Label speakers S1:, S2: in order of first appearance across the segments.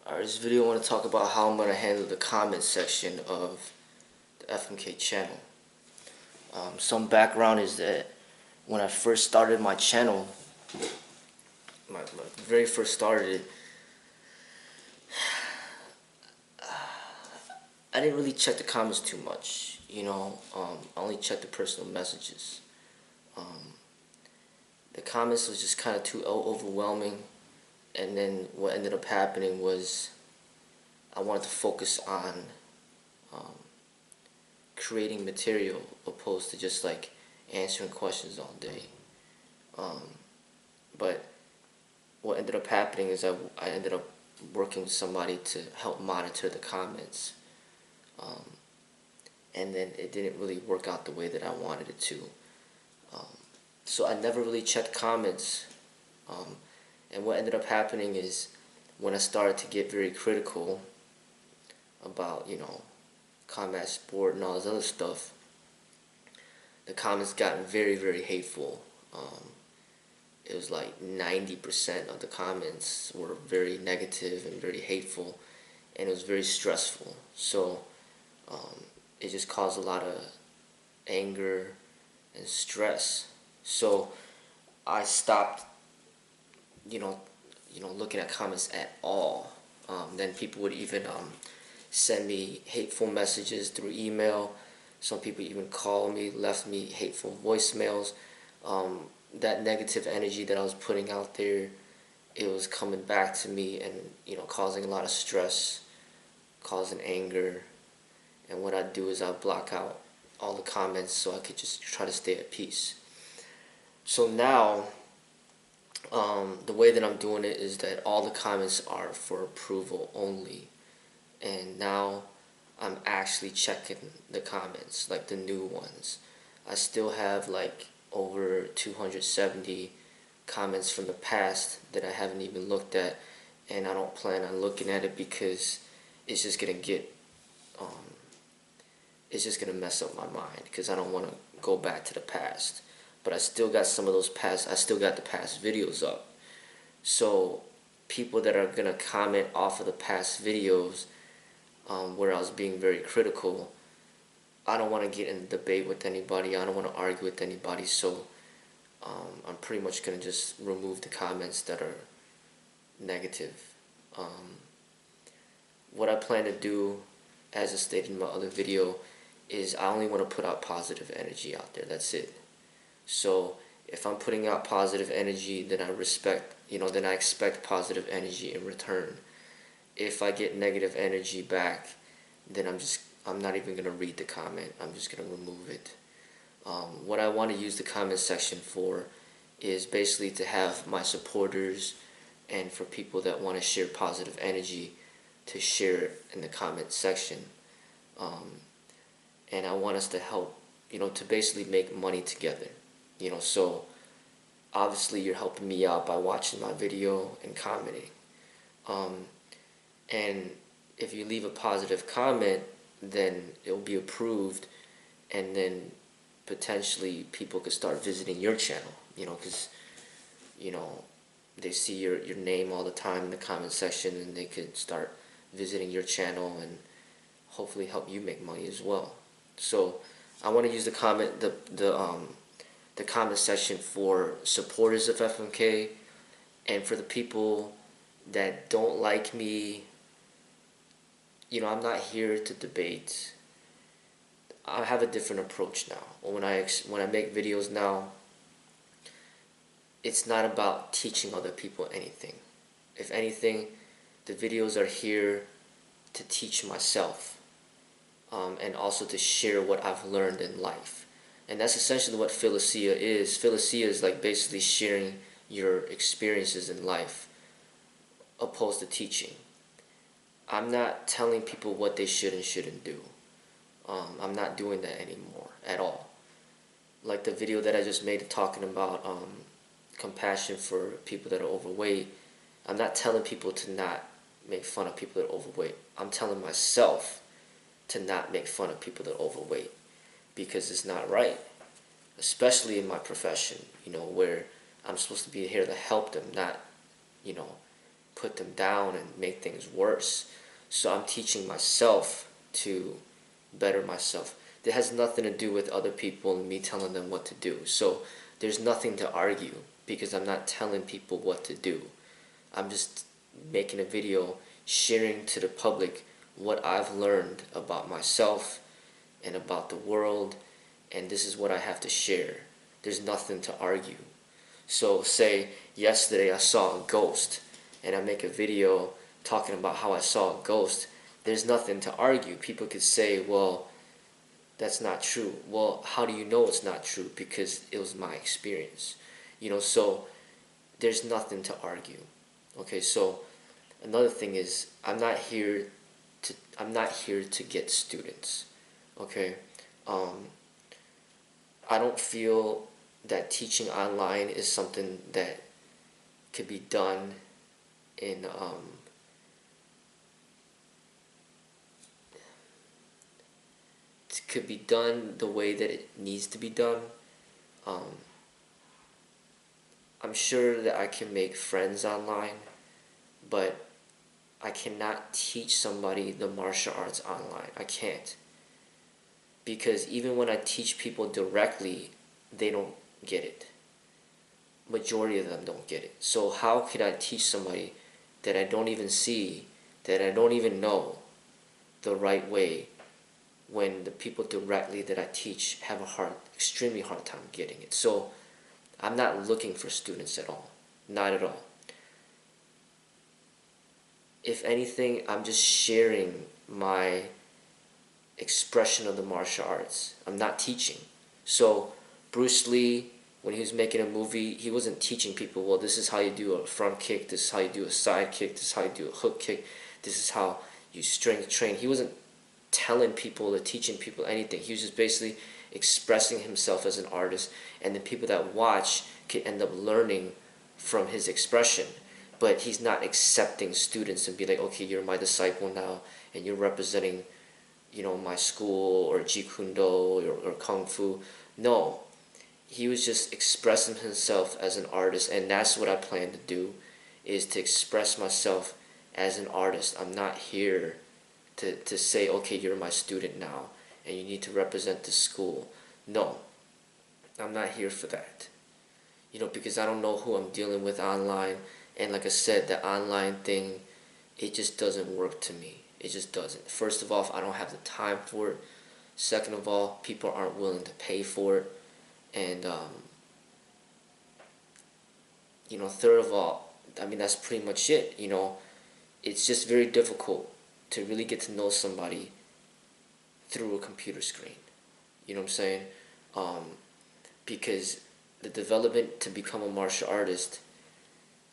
S1: Alright, this video I want to talk about how I'm going to handle the comment section of the FMK channel. Some background is that when I first started my channel, my very first started, I didn't really check the comments too much. I only checked the personal messages. The comments was just kind of too overwhelming, and then what ended up happening was I wanted to focus on creating material opposed to just like answering questions all day. But what ended up happening is I ended up working with somebody to help monitor the comments. And then it didn't really work out the way that I wanted it to. So I never really checked comments. And what ended up happening is when I started to get very critical about, combat sport and all this other stuff, the comments got very, very hateful. It was like 90% of the comments were very negative and very hateful, and it was very stressful. So it just caused a lot of anger and stress. So I stopped, looking at comments at all. Then people would even send me hateful messages through email. Some people even called me, left me hateful voicemails. That negative energy that I was putting out there, it was coming back to me and, causing a lot of stress, causing anger. And what I'd do is I'd block out all the comments so I could just try to stay at peace. So now, the way that I'm doing it is that all the comments are for approval only. And now I'm actually checking the comments, like the new ones. I still have like over 270 comments from the past that I haven't even looked at, and I don't plan on looking at it because it's just gonna mess up my mind, because I don't want to go back to the past. But I still got I still got the past videos up. So people that are gonna comment off of the past videos, where I was being very critical, I don't want to get in a debate with anybody. I don't want to argue with anybody. So I'm pretty much gonna just remove the comments that are negative. What I plan to do, as I stated in my other video, is I only want to put out positive energy out there. That's it. So if I'm putting out positive energy, then then I expect positive energy in return. If I get negative energy back, then I'm not even gonna read the comment. I'm just gonna remove it. What I want to use the comment section for is basically to have my supporters and for people that want to share positive energy to share it in the comment section. And I want us to help, to basically make money together. So obviously you're helping me out by watching my video and commenting. And if you leave a positive comment, then it'll be approved, and then potentially people could start visiting your channel, because, they see your name all the time in the comment section, and they could start visiting your channel and hopefully help you make money as well. So I want to use the comment section for supporters of FMK, and for the people that don't like me. I'm not here to debate. I have a different approach now. When I make videos now, it's not about teaching other people anything. If anything, the videos are here to teach myself, and also to share what I've learned in life. And that's essentially what Philosia is. Philosia is like basically sharing your experiences in life opposed to teaching. I'm not telling people what they should and shouldn't do. I'm not doing that anymore at all. Like the video that I just made talking about compassion for people that are overweight, I'm not telling people to not make fun of people that are overweight. I'm telling myself to not make fun of people that are overweight, because it's not right, especially in my profession, where I'm supposed to be here to help them, not, put them down and make things worse. So I'm teaching myself to better myself. It has nothing to do with other people and me telling them what to do. So there's nothing to argue because I'm not telling people what to do. I'm just making a video sharing to the public what I've learned about myself and about the world, and this is what I have to share. There's nothing to argue. So say yesterday I saw a ghost and I make a video talking about how I saw a ghost. There's nothing to argue. People could say, well, that's not true. Well, how do you know it's not true? Because it was my experience. So there's nothing to argue. Okay, so another thing is I'm not here to get students. Okay, I don't feel that teaching online is something that could be done in could be done the way that it needs to be done. I'm sure that I can make friends online, but I cannot teach somebody the martial arts online. I can't. Because even when I teach people directly, they don't get it. Majority of them don't get it. So how could I teach somebody that I don't even see, that I don't even know the right way, when the people directly that I teach have extremely hard time getting it? So I'm not looking for students at all. Not at all. If anything, I'm just sharing my expression of the martial arts. I'm not teaching. So Bruce Lee, when he was making a movie, he wasn't teaching people, well, this is how you do a front kick, this is how you do a side kick, this is how you do a hook kick, this is how you strength train. He wasn't telling people or teaching people anything. He was just basically expressing himself as an artist, and the people that watch could end up learning from his expression. But he's not accepting students and be like, okay, you're my disciple now, and you're representing, my school or Jeet Kune Do or Kung Fu. No, he was just expressing himself as an artist, and that's what I plan to do, is to express myself as an artist. I'm not here to say, okay, you're my student now, and you need to represent the school. No, I'm not here for that. Because I don't know who I'm dealing with online, and like I said, the online thing, it just doesn't work to me. It just doesn't. First of all, I don't have the time for it. Second of all, people aren't willing to pay for it. And, third of all, that's pretty much it. It's just very difficult to really get to know somebody through a computer screen. You know what I'm saying? Because the development to become a martial artist,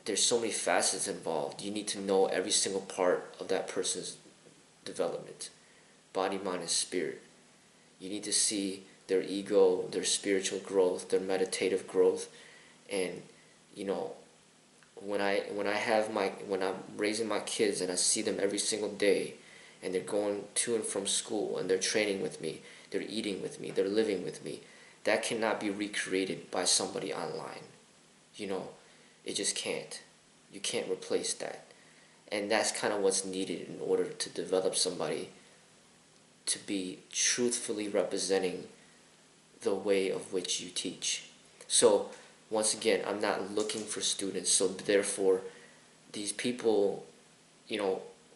S1: there's so many facets involved. You need to know every single part of that person's development, body, mind, and spirit. You need to see their ego, their spiritual growth, their meditative growth. And when I'm raising my kids and I see them every single day, and they're going to and from school, and they're training with me, they're eating with me, they're living with me, that cannot be recreated by somebody online. It just can't. You can't replace that. And that's kind of what's needed in order to develop somebody to be truthfully representing the way of which you teach. So once again, I'm not looking for students. So therefore, these people,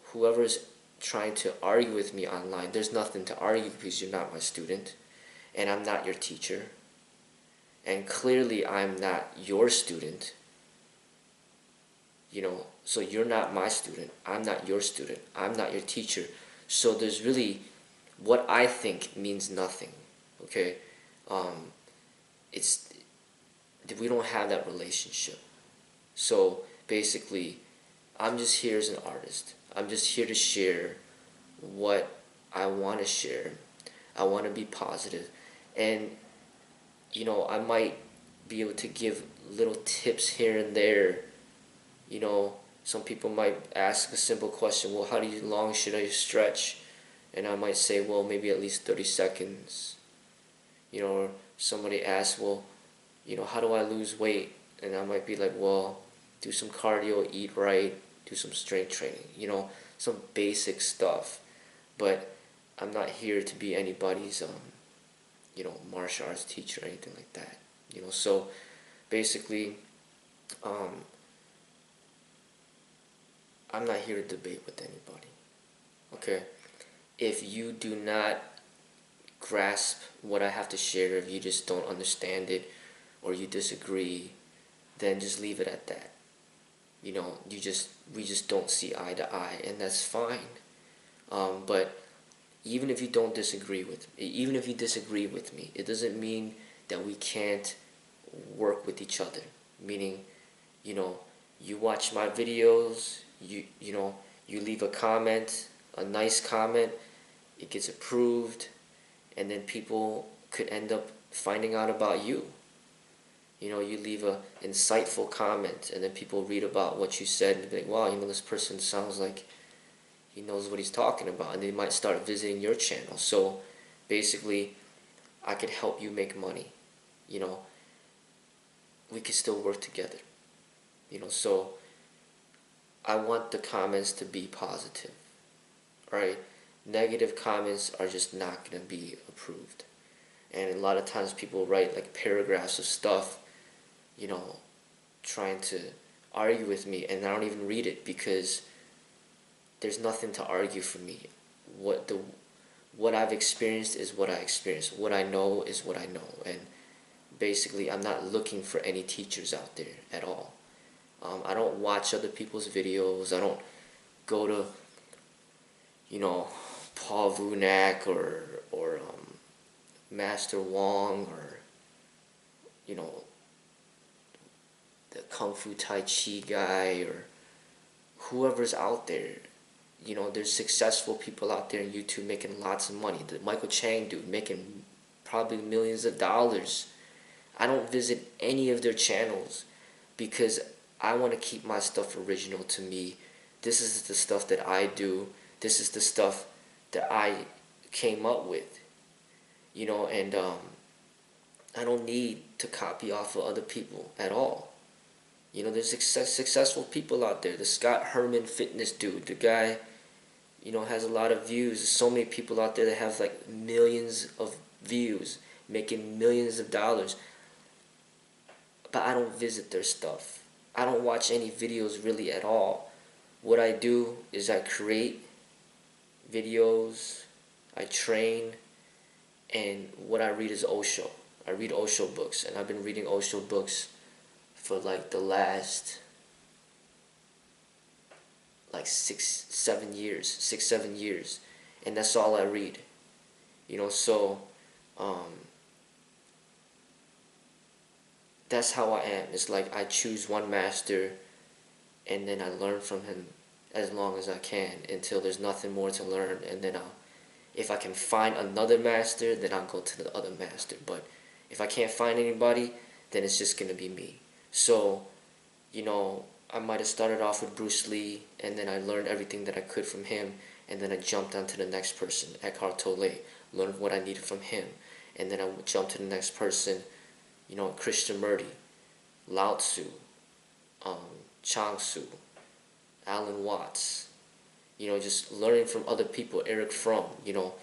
S1: whoever's trying to argue with me online, there's nothing to argue because you're not my student, and I'm not your teacher. And clearly I'm not your student. So you're not my student, I'm not your student, I'm not your teacher. So there's really, what I think means nothing. Okay, we don't have that relationship. So basically, I'm just here as an artist. I'm just here to share what I want to share. I want to be positive, and I might be able to give little tips here and there. Some people might ask a simple question, well, how long should I stretch? And I might say, well, maybe at least 30 seconds. Or somebody asks, well, how do I lose weight? And I might be like, well, do some cardio, eat right, do some strength training, you know, some basic stuff. But I'm not here to be anybody's, you know, martial arts teacher or anything like that. You know, so basically, um, I'm not here to debate with anybody. Okay, if you do not grasp what I have to share, if you just don't understand it, or you disagree, then just leave it at that. You know, we just don't see eye to eye, and that's fine. But even if you don't disagree with me, even if you disagree with me, it doesn't mean that we can't work with each other. Meaning, you know, you watch my videos, you know, you leave a comment, a nice comment, it gets approved, and then people could end up finding out about you. You know, you leave a insightful comment, and then people read about what you said and be like, wow, you know, this person sounds like he knows what he's talking about, and they might start visiting your channel. So basically, I could help you make money. You know, we could still work together. You know, so I want the comments to be positive, right? Negative comments are just not going to be approved. And a lot of times people write like paragraphs of stuff, you know, trying to argue with me, and I don't even read it because there's nothing to argue for me. What I've experienced is what I experienced. What I know is what I know, and basically I'm not looking for any teachers out there at all. I don't watch other people's videos. I don't go to, you know, Paul Vunak or Master Wong, or, you know, the Kung Fu Tai Chi guy, or whoever's out there. You know, there's successful people out there on YouTube making lots of money. The Michael Chang dude making probably millions of dollars. I don't visit any of their channels because I want to keep my stuff original to me. This is the stuff that I do. This is the stuff that I came up with. You know, and I don't need to copy off of other people at all. You know, there's successful people out there. The Scott Herman fitness dude, the guy, you know, has a lot of views. There's so many people out there that have like millions of views, making millions of dollars. But I don't visit their stuff. I don't watch any videos really at all. What I do is I create videos, I train, and what I read is Osho. I read Osho books, and I've been reading Osho books for like the last like 6-7 years, and that's all I read. You know, so that's how I am. It's like I choose one master, and then I learn from him as long as I can until there's nothing more to learn, and then if I can find another master, then I'll go to the other master. But if I can't find anybody, then it's just gonna be me. So, you know, I might have started off with Bruce Lee, and then I learned everything that I could from him, and then I jumped on to the next person, Eckhart Tolle, learned what I needed from him, and then I jumped to the next person, you know, Krishnamurti, Lao Tzu, Chang Tzu, Alan Watts, you know, just learning from other people, Eric Fromm, you know,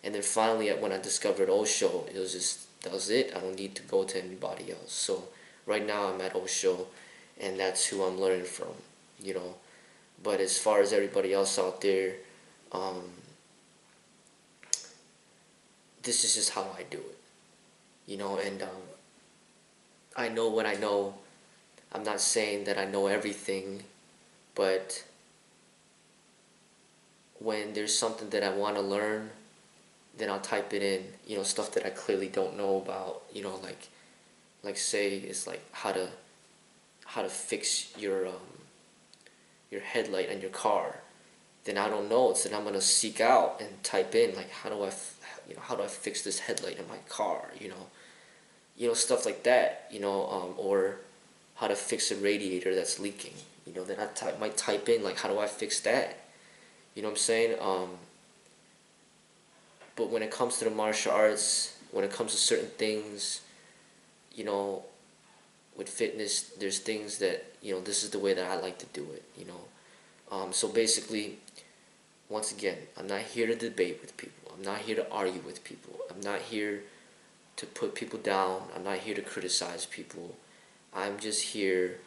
S1: and then finally when I discovered Osho, it was just, that was it. I don't need to go to anybody else. So right now I'm at Osho, and that's who I'm learning from, you know. But as far as everybody else out there, this is just how I do it, you know, and I know what I know. I'm not saying that I know everything, but when there's something that I want to learn, then I'll type it in, you know, stuff that I clearly don't know about, you know, like say it's like how to fix your headlight on your car. Then I don't know, so then I'm gonna seek out and type in like how do I fix this headlight in my car, you know, stuff like that, you know, or how to fix a radiator that's leaking, you know. Then I might type in like how do I fix that, you know what I'm saying? But when it comes to the martial arts, when it comes to certain things, you know, with fitness, there's things that, you know, this is the way that I like to do it, you know. So basically, once again, I'm not here to debate with people. I'm not here to argue with people. I'm not here to put people down. I'm not here to criticize people. I'm just here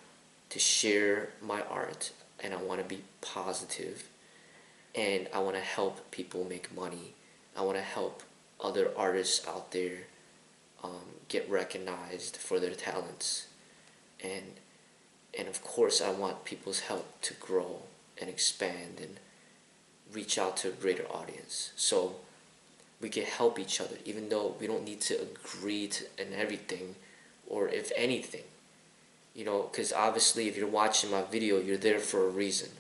S1: to share my art, and I want to be positive, and I want to help people make money. I want to help other artists out there get recognized for their talents, and of course I want people's help to grow and expand and reach out to a greater audience, so we can help each other, even though we don't need to agree to in everything, or if anything, because obviously if you're watching my video, you're there for a reason,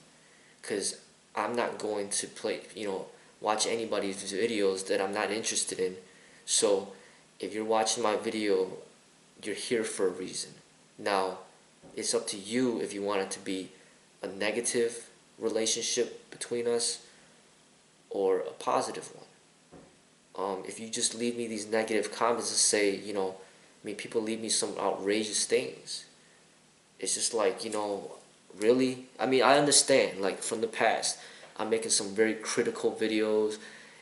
S1: because I'm not going to watch anybody's videos that I'm not interested in. So if you're watching my video, you're here for a reason. Now, it's up to you if you want it to be a negative relationship between us or a positive one. If you just leave me these negative comments and say, people leave me some outrageous things. It's just like, really? I mean, I understand, like, from the past, I'm making some very critical videos,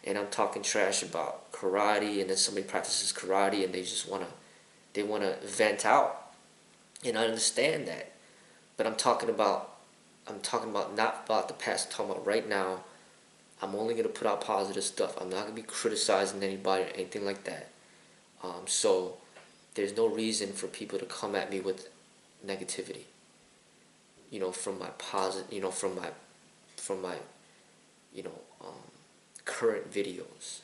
S1: and I'm talking trash about karate, and then somebody practices karate, and they wanna vent out, and I understand that. But I'm talking about not about the past, I'm talking about right now. I'm only gonna put out positive stuff. I'm not gonna be criticizing anybody or anything like that. So there's no reason for people to come at me with negativity. From my current videos.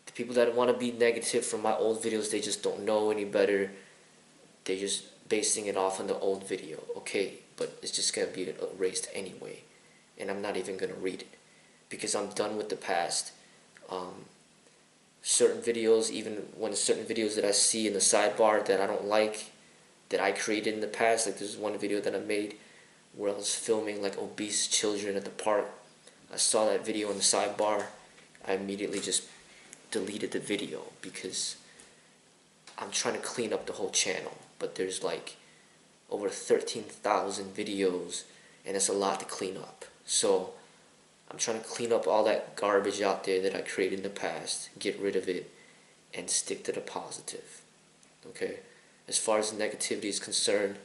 S1: The people that want to be negative from my old videos, they just don't know any better. They're just basing it off on the old video. Okay, but it's just gonna be erased anyway, and I'm not even gonna read it because I'm done with the past. Certain videos, even when certain videos that I see in the sidebar that I don't like, that I created in the past, like there's one video that I made where I was filming like obese children at the park. I saw that video in the sidebar. I immediately just deleted the video because I'm trying to clean up the whole channel, but there's like over 13,000 videos, and it's a lot to clean up. So I'm trying to clean up all that garbage out there that I created in the past, get rid of it, and stick to the positive. Okay? As far as negativity is concerned,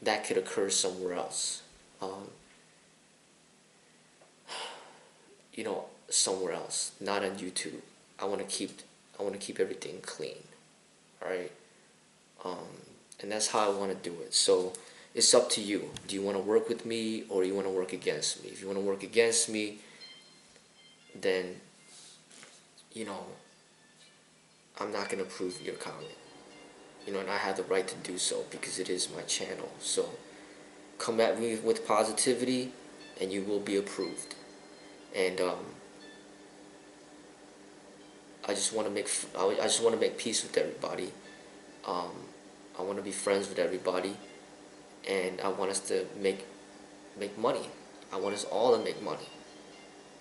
S1: that could occur somewhere else. Somewhere else, not on YouTube. I want to keep everything clean. All right? And that's how I want to do it. So it's up to you. Do you want to work with me or you want to work against me? If you want to work against me, then I'm not going to approve your comment. And I have the right to do so because it is my channel. So come at me with positivity and you will be approved. And I just want to make peace with everybody. I want to be friends with everybody, and I want us to make money. I want us all to make money.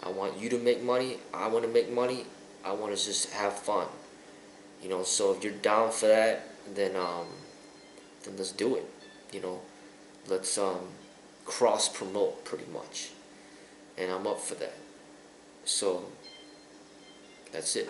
S1: I want you to make money. I want to make money. I want us just have fun. So if you're down for that, then let's do it. Let's cross promote pretty much, and I'm up for that. So that's it.